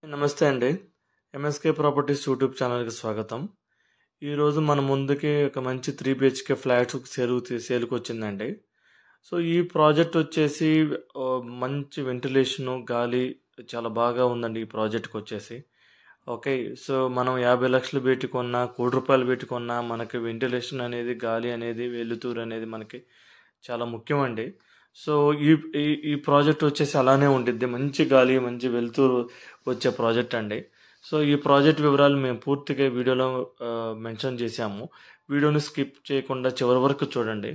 నమస్తే అండి. MSK properties YouTube ఛానల్‌కి స్వాగతం. ఈరోజు మన ముందుకి ఒక మంచి 3 బీహెచ్‌కే ఫ్లాట్ సేల్‌కొచ్చిందండి. సో, ఈ ప్రాజెక్ట్ వచ్చేసి మంచి వెంటిలేషను, గాలి చాలా బాగా ఉందండి ఈ ప్రాజెక్ట్‌కొచ్చేసి. ఓకే. సో, మనం 50,00,000 పెట్టి కొన్నా, రూ. 1,00,00,000 పెట్టి కొన్నా మనకి వెంటిలేషన్ అనేది, గాలి అనేది, వెలుతురు అనేది మనకి చాలా ముఖ్యమండి. సో, ఈ ఈ ఈ ప్రాజెక్ట్ వచ్చేసి అలానే ఉండిద్ది. మంచి గాలి, మంచి వెలుతురు వచ్చే ప్రాజెక్ట్ అండి. సో, ఈ ప్రాజెక్ట్ వివరాలు మేము పూర్తిగా వీడియోలో మెన్షన్ చేశాము. వీడియోని స్కిప్ చేయకుండా చివరి వరకు చూడండి.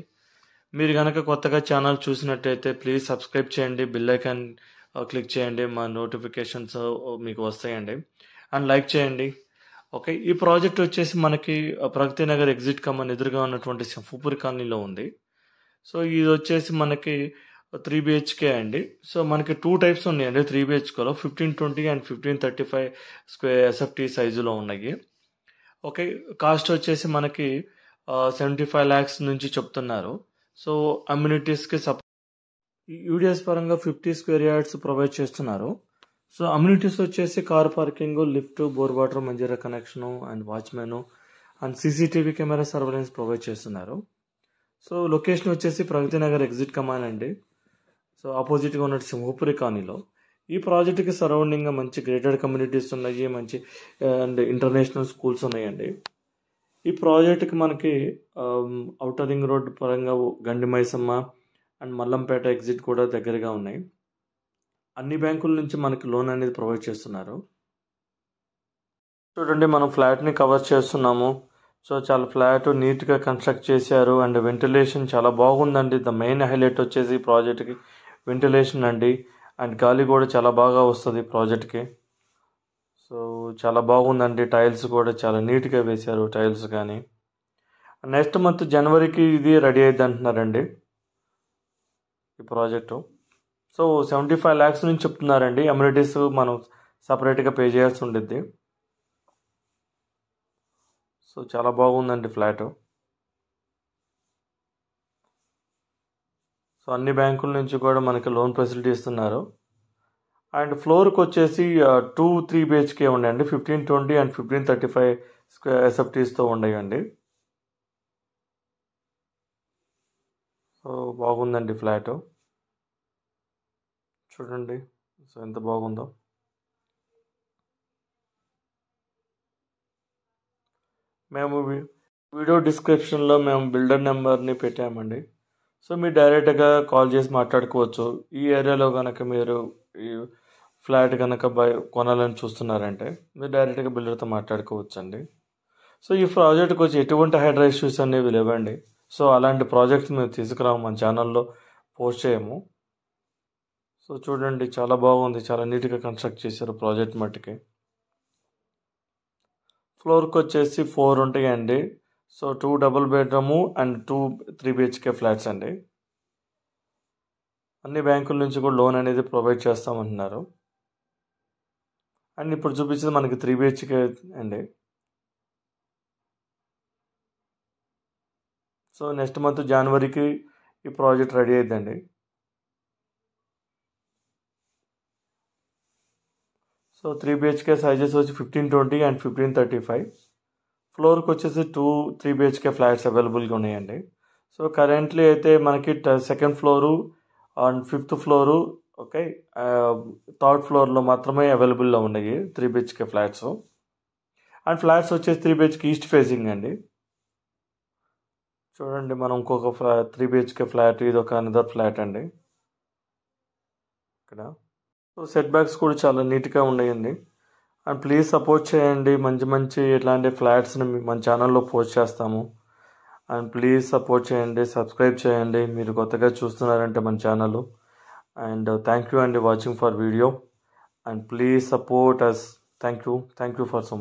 మీరు గనక కొత్తగా ఛానల్ చూసినట్టయితే ప్లీజ్ సబ్స్క్రైబ్ చేయండి. బెల్ ఐకాన్ క్లిక్ చేయండి. మా నోటిఫికేషన్స్ మీకు వస్తాయండి. అండ్ లైక్ చేయండి. ఓకే. ఈ ప్రాజెక్ట్ వచ్చేసి మనకి ప్రగతి నగర్ ఎగ్జిట్ కమాన్ ఎదురుగా ఉన్నటువంటి సింఫుపూరి కాలనీలో ఉంది. సో, ఇదొచ్చేసి మనకి 3 బీహెచ్‌కే అండి. సో, మనకి 2 టైప్స్ ఉన్నాయండి 3 బీహెచ్‌కేలో 1520 అండ్ 1535 ఎస్ఎఫ్‌టీ సైజులో ఉన్నాయి. ఓకే. కాస్ట్ వచ్చేసి మనకి 75 లాక్స్ నుంచి చెప్తున్నారు. సో, అమ్యూనిటీస్‌కి యూడిఎస్ పరంగా 50 స్క్వేర్ యార్డ్స్ ప్రొవైడ్ చేస్తున్నారు. సో, అమ్యూనిటీస్ వచ్చేసి car parking, lift, bore water, Manjira connection and watchmen and CCTV camera surveillance provide చేస్తున్నారు. సో, లొకేషన్ వచ్చేసి ప్రగతి నగర్ ఎగ్జిట్ కమాన్ అండి. సో, ఆపోజిట్‌గా ఉన్నట్టు సింహపురి కాలనీలో. ఈ ప్రాజెక్ట్‌కి సరౌండింగ్‌గా మంచి గ్రేటెడ్ కమ్యూనిటీస్ ఉన్నాయి. మంచి అండ్ ఇంటర్నేషనల్ స్కూల్స్ ఉన్నాయండి. ఈ ప్రాజెక్ట్‌కి మనకి ఔటర్ రింగ్ రోడ్ పరంగా గండి మైసమ్మ అండ్ మల్లంపేట ఎగ్జిట్ కూడా దగ్గరగా ఉన్నాయి. అన్ని బ్యాంకుల నుంచి మనకి లోన్ అనేది ప్రొవైడ్ చేస్తున్నారు. చూడండి మనం ఫ్లాట్‌ని కవర్ చేస్తున్నాము. సో, చాలా ఫ్లాట్ నీట్‌గా కన్‌స్ట్రక్ట్ చేశారు అండ్ వెంటిలేషన్ చాలా బాగుందండి. ద మెయిన్ హైలైట్ వచ్చేసి ఈ ప్రాజెక్ట్‌కి వెంటిలేషన్ అండి. అండ్ గాలి కూడా చాలా బాగా వస్తది ప్రాజెక్ట్‌కి. సో, చాలా బాగుందండి. టైల్స్ కూడా చాలా నీట్‌గా వేశారు టైల్స్ గానీ. నెక్స్ట్ మంత్ జనవరికి ఇది రెడీ అయిద్దంటున్నారండి ఈ ప్రాజెక్టు. సో, 75 లాక్స్ నుంచి చెప్తున్నారండి. అమ్యూనిటీస్ మనం సెపరేట్‌గా పే చేయాల్సి ఉండిద్ది. సో, చాలా బాగుందండి ఫ్లాటు. సో, అన్ని బ్యాంకుల నుంచి కూడా మనకి లోన్ ఫెసిలిటీ ఇస్తున్నారు. అండ్ ఫ్లోర్‌కి వచ్చేసి 3 బీహెచ్‌కే ఉన్నాయండి. 1520 అండ్ 1535 ఎస్ఎఫ్టీస్‌తో ఉన్నాయండి. సో, బాగుందండి ఫ్లాటు. చూడండి. సో, ఎంత బాగుందో. మేము వీడియో డిస్క్రిప్షన్‌లో మేము బిల్డర్ నెంబర్‌ని పెట్టామండి. సో, మీరు డైరెక్ట్‌గా కాల్ చేసి మాట్లాడుకోవచ్చు. ఈ ఏరియాలో గనక మీరు ఈ ఫ్లాట్ గనక కొనాలని చూస్తున్నారంటే మీరు డైరెక్ట్‌గా బిల్డర్‌తో మాట్లాడుకోవచ్చండి. సో, ఈ ప్రాజెక్ట్‌కి వచ్చి ఎటువంటి హైడ్రా ఇష్యూస్ అనేవి లేవండి. సో, అలాంటి ప్రాజెక్ట్స్ మేము తీసుకురాము. మన ఛానల్‌లో పోస్ట్ చేయము. సో, చూడండి చాలా బాగుంది. చాలా నీట్‌గా కన్‌స్ట్రక్ట్ చేశారు ప్రాజెక్ట్ మట్టుకి. ఫ్లోర్‌కి వచ్చేసి 4 ఉంటాయండి. So, 2 double bedroom and 2 3 BHK flats అండి. అన్ని బ్యాంకుల నుంచి కూడా లోన్ అనేది ప్రొవైడ్ చేస్తామంటున్నారు. అండ్ ఇప్పుడు చూపించేది మనకి 3 బీహెచ్‌కే అండి. సో, నెక్స్ట్ మంత్ జనవరికి ఈ ప్రాజెక్ట్ రెడీ అయిద్దండి. సో, 3 బీహెచ్‌కే సైజెస్ వచ్చి 1520 అండ్ 1535. ఫ్లోర్‌కి వచ్చేసి 3 బీహెచ్‌కే ఫ్లాట్స్ అవైలబుల్‌గా ఉన్నాయండి. సో, కరెంట్లీ అయితే మనకి second floor and fifth floor okay. Third ఫ్లోర్‌లో మాత్రమే అవైలబుల్‌లో ఉన్నాయి 3 బీహెచ్‌కే ఫ్లాట్స్. అండ్ ఫ్లాట్స్ వచ్చేసి 3 బీహెచ్‌కే ఈస్ట్ ఫేసింగ్ అండి. చూడండి మనం ఇంకొక 3 బీహెచ్‌కే ఫ్లాట్ ఇది ఒక అనదర్ ఫ్లాట్ అండి ఇక్కడ. సో, సెట్ బ్యాక్స్ కూడా చాలా నీట్‌గా ఉన్నాయండి. అండ్ ప్లీజ్ సపోర్ట్ చేయండి. మంచి మంచి ఇట్లాంటి ఫ్లాట్స్‌ని మన ఛానల్‌లో పోస్ట్ చేస్తాము. అండ్ ప్లీజ్ సపోర్ట్ చేయండి. సబ్స్క్రైబ్ చేయండి. మీరు కొత్తగా చూస్తున్నారంటే మన ఛానల్. అండ్ థ్యాంక్ యూ అండి watching for video. And please support us. Thank you. Thank you for so much.